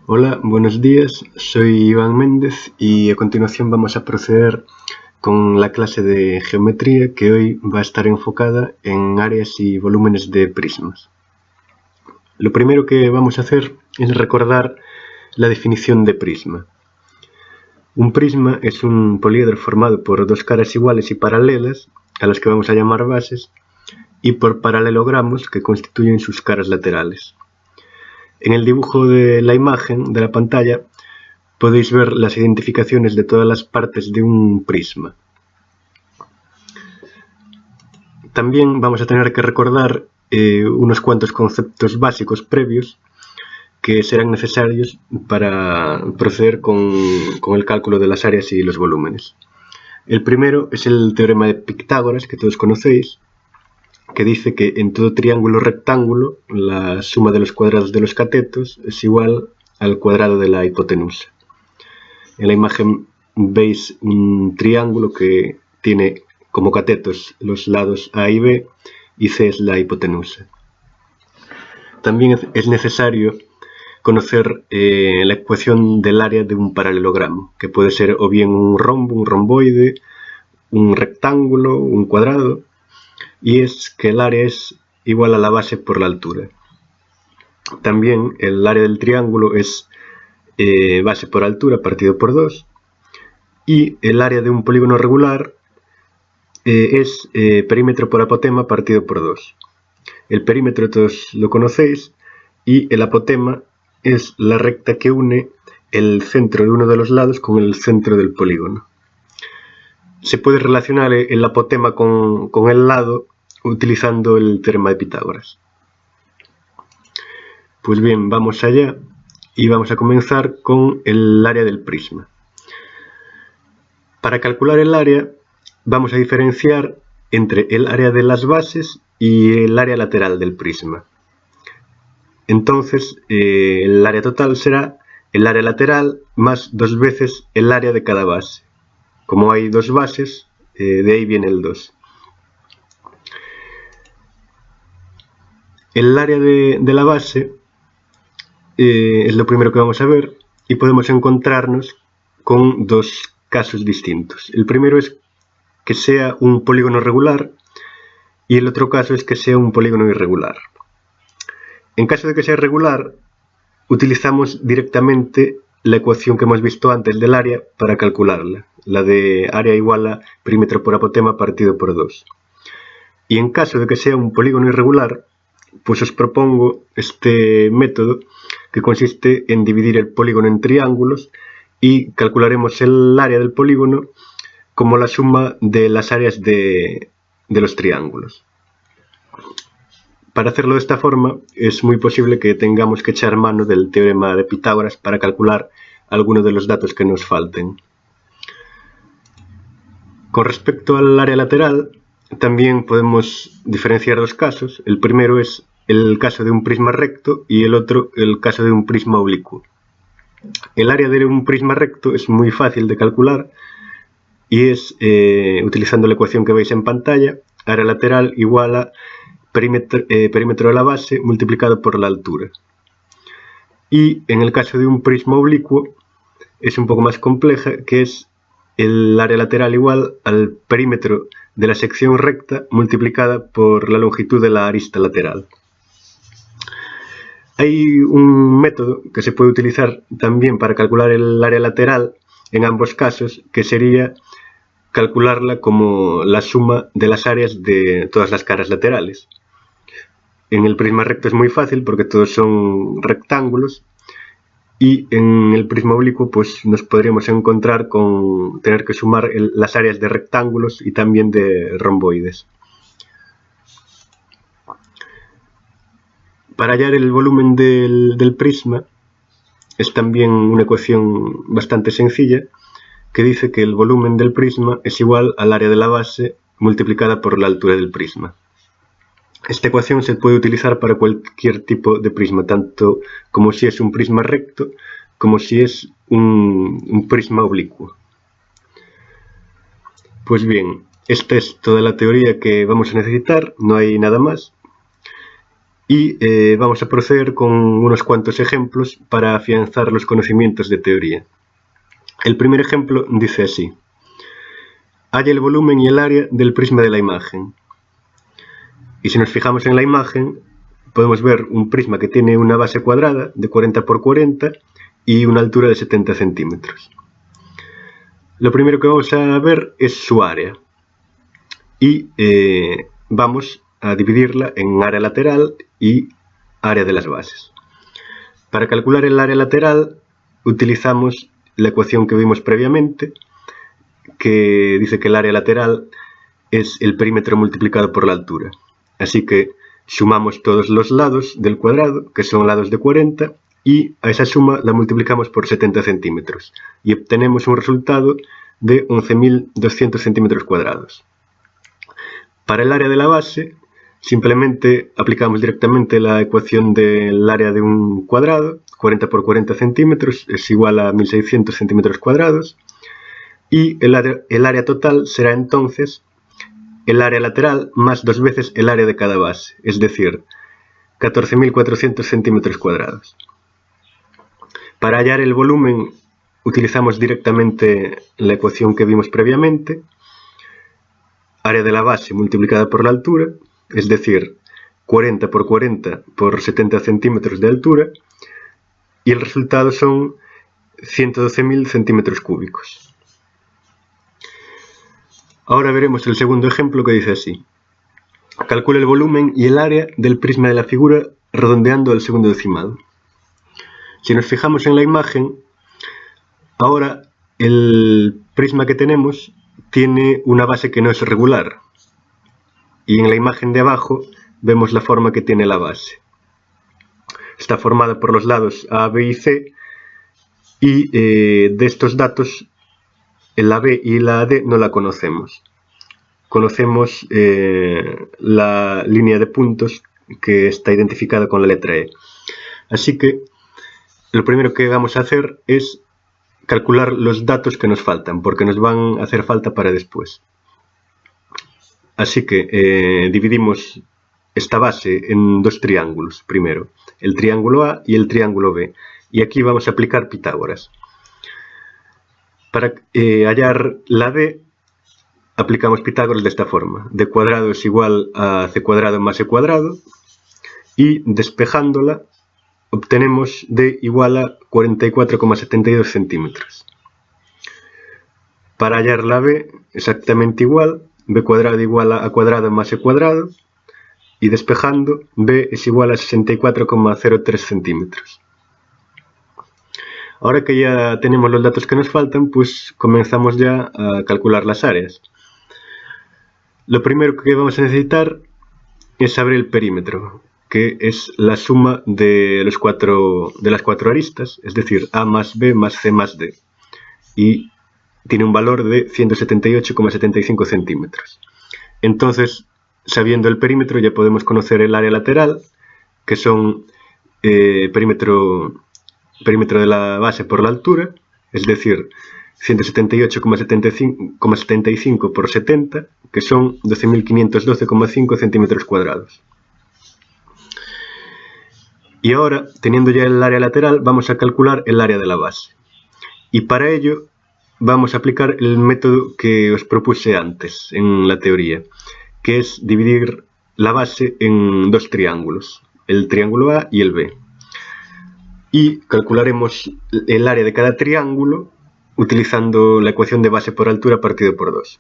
Hola, buenos días, soy Iván Méndez y a continuación vamos a proceder con la clase de geometría que hoy va a estar enfocada en áreas y volúmenes de prismas. Lo primero que vamos a hacer es recordar la definición de prisma. Un prisma es un poliedro formado por dos caras iguales y paralelas, a las que vamos a llamar bases, y por paralelogramos que constituyen sus caras laterales. En el dibujo de la imagen de la pantalla podéis ver las identificaciones de todas las partes de un prisma. También vamos a tener que recordar unos cuantos conceptos básicos previos que serán necesarios para proceder con el cálculo de las áreas y los volúmenes. El primero es el teorema de Pitágoras, que todos conocéis, que dice que en todo triángulo rectángulo la suma de los cuadrados de los catetos es igual al cuadrado de la hipotenusa. En la imagen veis un triángulo que tiene como catetos los lados A y B y C es la hipotenusa. También es necesario conocer la ecuación del área de un paralelogramo, que puede ser o bien un rombo, un romboide, un rectángulo, un cuadrado, y es que el área es igual a la base por la altura. También el área del triángulo es base por altura partido por 2, y el área de un polígono regular es perímetro por apotema partido por 2. El perímetro todos lo conocéis, y el apotema es la recta que une el centro de uno de los lados con el centro del polígono. Se puede relacionar el apotema con el lado utilizando el teorema de Pitágoras. Pues bien, vamos allá y vamos a comenzar con el área del prisma. Para calcular el área vamos a diferenciar entre el área de las bases y el área lateral del prisma. Entonces el área total será el área lateral más 2 veces el área de cada base. Como hay dos bases, de ahí viene el 2. El área de la base es lo primero que vamos a ver y podemos encontrarnos con dos casos distintos. El primero es que sea un polígono regular y el otro caso es que sea un polígono irregular. En caso de que sea regular, utilizamos directamente la ecuación que hemos visto antes del área para calcularla, la de área igual a perímetro por apotema partido por 2. Y en caso de que sea un polígono irregular, pues os propongo este método que consiste en dividir el polígono en triángulos y calcularemos el área del polígono como la suma de las áreas de los triángulos. Para hacerlo de esta forma es muy posible que tengamos que echar mano del teorema de Pitágoras para calcular algunos de los datos que nos falten. Con respecto al área lateral, también podemos diferenciar dos casos. El primero es el caso de un prisma recto y el otro el caso de un prisma oblicuo. El área de un prisma recto es muy fácil de calcular y es, utilizando la ecuación que veis en pantalla, área lateral igual a perímetro de la base multiplicado por la altura. Y en el caso de un prisma oblicuo es un poco más compleja, que es el área lateral igual al perímetro de la sección recta multiplicada por la longitud de la arista lateral. Hay un método que se puede utilizar también para calcular el área lateral en ambos casos, que sería calcularla como la suma de las áreas de todas las caras laterales. En el prisma recto es muy fácil porque todos son rectángulos, y en el prisma oblicuo pues nos podríamos encontrar con tener que sumar las áreas de rectángulos y también de romboides. Para hallar el volumen del prisma es también una ecuación bastante sencilla que dice que el volumen del prisma es igual al área de la base multiplicada por la altura del prisma. Esta ecuación se puede utilizar para cualquier tipo de prisma, tanto como si es un prisma recto como si es un prisma oblicuo. Pues bien, esta es toda la teoría que vamos a necesitar, no hay nada más. y vamos a proceder con unos cuantos ejemplos para afianzar los conocimientos de teoría. El primer ejemplo dice así: halla el volumen y el área del prisma de la imagen. Y si nos fijamos en la imagen, podemos ver un prisma que tiene una base cuadrada de 40 por 40 y una altura de 70 centímetros. Lo primero que vamos a ver es su área. Y vamos a dividirla en área lateral y área de las bases. Para calcular el área lateral utilizamos la ecuación que vimos previamente, que dice que el área lateral es el perímetro multiplicado por la altura. Así que sumamos todos los lados del cuadrado, que son lados de 40, y a esa suma la multiplicamos por 70 centímetros y obtenemos un resultado de 11.200 centímetros cuadrados. Para el área de la base, simplemente aplicamos directamente la ecuación del área de un cuadrado. 40 por 40 centímetros es igual a 1.600 centímetros cuadrados. Y el área total será entonces el área lateral más 2 veces el área de cada base, es decir, 14.400 centímetros cuadrados. Para hallar el volumen utilizamos directamente la ecuación que vimos previamente. Área de la base multiplicada por la altura, es decir, 40 por 40 por 70 centímetros de altura, y el resultado son 112.000 centímetros cúbicos. Ahora veremos el segundo ejemplo, que dice así: calcula el volumen y el área del prisma de la figura redondeando al segundo decimal. Si nos fijamos en la imagen, ahora el prisma que tenemos tiene una base que no es regular, y en la imagen de abajo vemos la forma que tiene la base. Está formada por los lados A, B y C, y de estos datos la B y la D no la conocemos. Conocemos la línea de puntos que está identificada con la letra E. Así que lo primero que vamos a hacer es calcular los datos que nos faltan, porque nos van a hacer falta para después. Así que dividimos esta base en dos triángulos primero, el triángulo A y el triángulo B, y aquí vamos a aplicar Pitágoras. Para hallar la D, aplicamos Pitágoras de esta forma: d cuadrado es igual a c cuadrado más e cuadrado, y despejándola obtenemos d igual a 44,72 centímetros. Para hallar la b, exactamente igual: b cuadrado igual a cuadrado más e cuadrado, y despejando, b es igual a 64,03 centímetros. Ahora que ya tenemos los datos que nos faltan, pues comenzamos ya a calcular las áreas. Lo primero que vamos a necesitar es saber el perímetro, que es la suma de las cuatro aristas, es decir, A más B más C más D, y tiene un valor de 178,75 centímetros. Entonces, sabiendo el perímetro, ya podemos conocer el área lateral, que son perímetro de la base por la altura, es decir, 178,75 por 70, que son 12.512,5 centímetros cuadrados. Y ahora, teniendo ya el área lateral, vamos a calcular el área de la base. Y para ello vamos a aplicar el método que os propuse antes en la teoría, que es dividir la base en dos triángulos, el triángulo A y el B. Y calcularemos el área de cada triángulo utilizando la ecuación de base por altura partido por 2.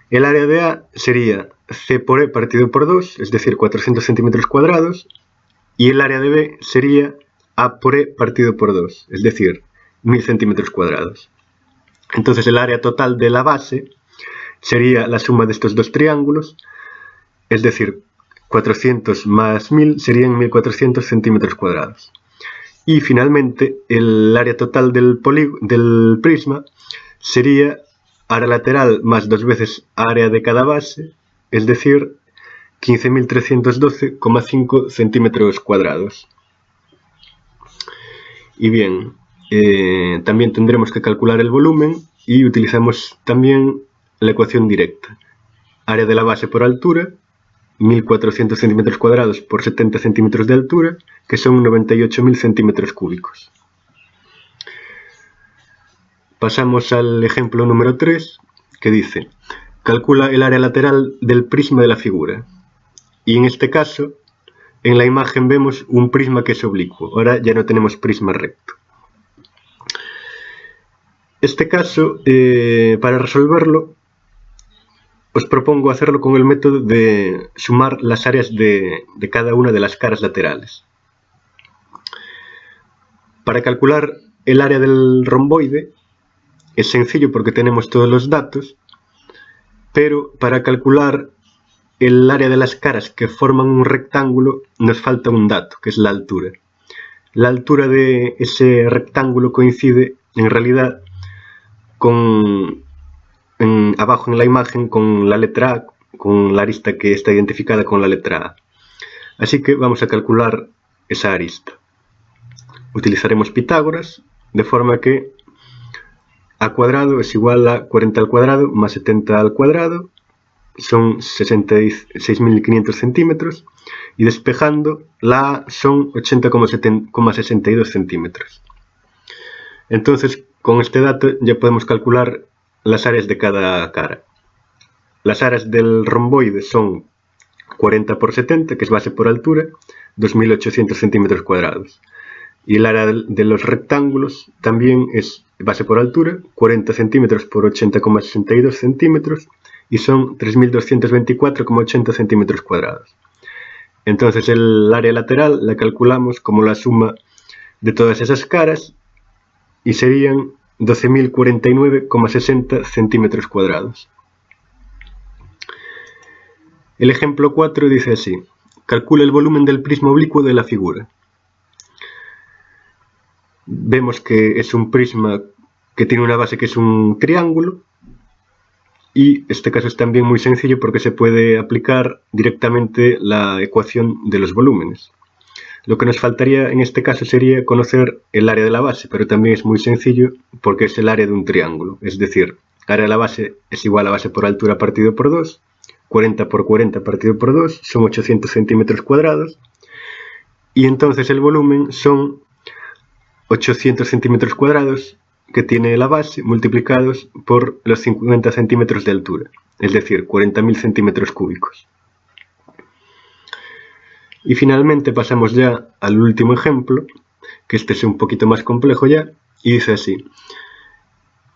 El área de A sería C por E partido por 2, es decir, 400 centímetros cuadrados, y el área de B sería A por E partido por 2, es decir, 1000 centímetros cuadrados. Entonces el área total de la base sería la suma de estos dos triángulos, es decir, 400 más 1000 serían 1400 centímetros cuadrados. Y finalmente el área total del prisma sería área lateral más 2 veces área de cada base, es decir, 15.312,5 centímetros cuadrados. Y bien, también tendremos que calcular el volumen y utilizamos también la ecuación directa. Área de la base por altura 1.400 centímetros cuadrados por 70 centímetros de altura, que son 98.000 centímetros cúbicos. Pasamos al ejemplo número 3, que dice: calcula el área lateral del prisma de la figura. Y en este caso, en la imagen vemos un prisma que es oblicuo. Ahora ya no tenemos prisma recto. Este caso, para resolverlo, os propongo hacerlo con el método de sumar las áreas de cada una de las caras laterales. Para calcular el área del romboide es sencillo porque tenemos todos los datos, pero para calcular el área de las caras que forman un rectángulo nos falta un dato, que es la altura. La altura de ese rectángulo coincide en realidad abajo en la imagen con la letra A, con la arista que está identificada con la letra A. Así que vamos a calcular esa arista. Utilizaremos Pitágoras, de forma que A cuadrado es igual a 40 al cuadrado más 70 al cuadrado, son 66.500 centímetros, y despejando la A son 80,62 centímetros. Entonces, con este dato ya podemos calcular las áreas de cada cara. Las áreas del romboide son 40 por 70, que es base por altura, 2.800 centímetros cuadrados. Y el área de los rectángulos también es base por altura, 40 centímetros por 80,62 centímetros, y son 3.224,80 centímetros cuadrados. Entonces el área lateral la calculamos como la suma de todas esas caras, y serían 12.049,60 centímetros cuadrados. El ejemplo 4 dice así: calcula el volumen del prisma oblicuo de la figura. Vemos que es un prisma que tiene una base que es un triángulo, y este caso es también muy sencillo porque se puede aplicar directamente la ecuación de los volúmenes. Lo que nos faltaría en este caso sería conocer el área de la base, pero también es muy sencillo porque es el área de un triángulo. Es decir, área de la base es igual a base por altura partido por 2, 40 por 40 partido por 2, son 800 centímetros cuadrados, y entonces el volumen son 800 centímetros cuadrados que tiene la base multiplicados por los 50 centímetros de altura, es decir, 40.000 centímetros cúbicos. Y finalmente pasamos ya al último ejemplo, que este es un poquito más complejo ya, y dice así: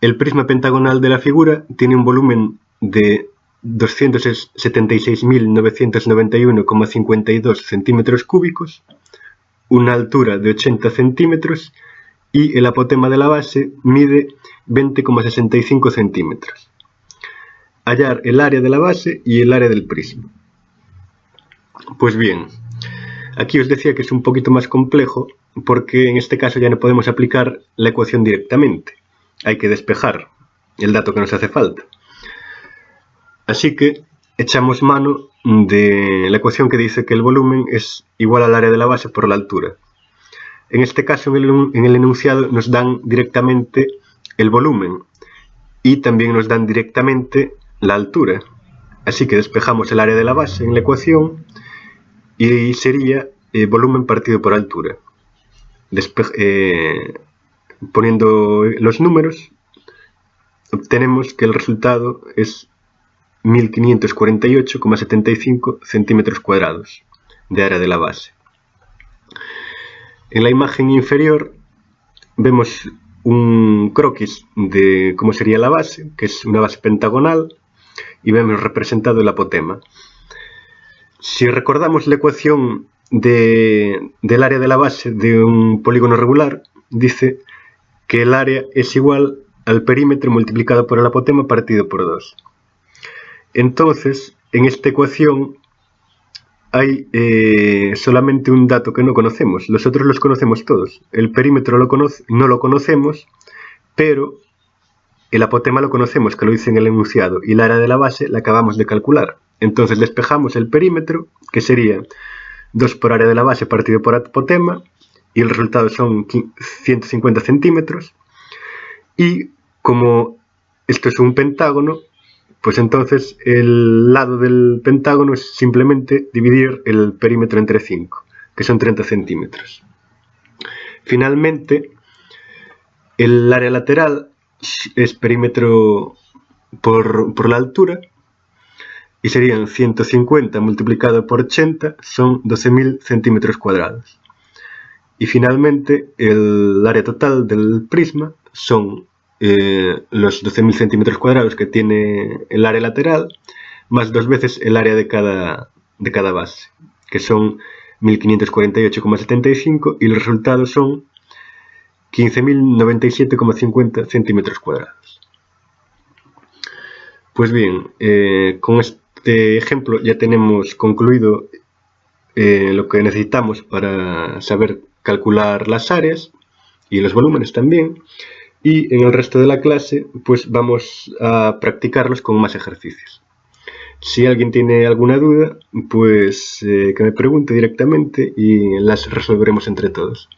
el prisma pentagonal de la figura tiene un volumen de 276.991,52 centímetros cúbicos, una altura de 80 centímetros, y el apotema de la base mide 20,65 centímetros. Hallar el área de la base y el área del prisma. Pues bien, aquí os decía que es un poquito más complejo porque en este caso ya no podemos aplicar la ecuación directamente. Hay que despejar el dato que nos hace falta. Así que echamos mano de la ecuación que dice que el volumen es igual al área de la base por la altura. En este caso, en el enunciado nos dan directamente el volumen y también nos dan directamente la altura. Así que despejamos el área de la base en la ecuación y sería volumen partido por altura. Poniendo los números, obtenemos que el resultado es 1.548,75 centímetros cuadrados de área de la base. En la imagen inferior vemos un croquis de cómo sería la base, que es una base pentagonal, y vemos representado el apotema. Si recordamos la ecuación del área de la base de un polígono regular, dice que el área es igual al perímetro multiplicado por el apotema partido por 2. Entonces, en esta ecuación hay solamente un dato que no conocemos. Los otros los conocemos todos. El perímetro no lo conocemos, pero el apotema lo conocemos, que lo dice en el enunciado, y el área de la base la acabamos de calcular. Entonces despejamos el perímetro, que sería 2 por área de la base partido por apotema, y el resultado son 150 centímetros. Y como esto es un pentágono, Pues entonces el lado del pentágono es simplemente dividir el perímetro entre 5, que son 30 centímetros. Finalmente, el área lateral es perímetro por la altura, y serían 150 multiplicado por 80, son 12.000 centímetros cuadrados. Y finalmente, el área total del prisma son los 12.000 centímetros cuadrados que tiene el área lateral, más 2 veces el área de cada base, que son 1.548,75, y los resultados son 15.097,50 centímetros cuadrados. Pues bien, con este ejemplo ya tenemos concluido lo que necesitamos para saber calcular las áreas y los volúmenes también, y en el resto de la clase pues vamos a practicarlos con más ejercicios. Si alguien tiene alguna duda, pues que me pregunte directamente y las resolveremos entre todos.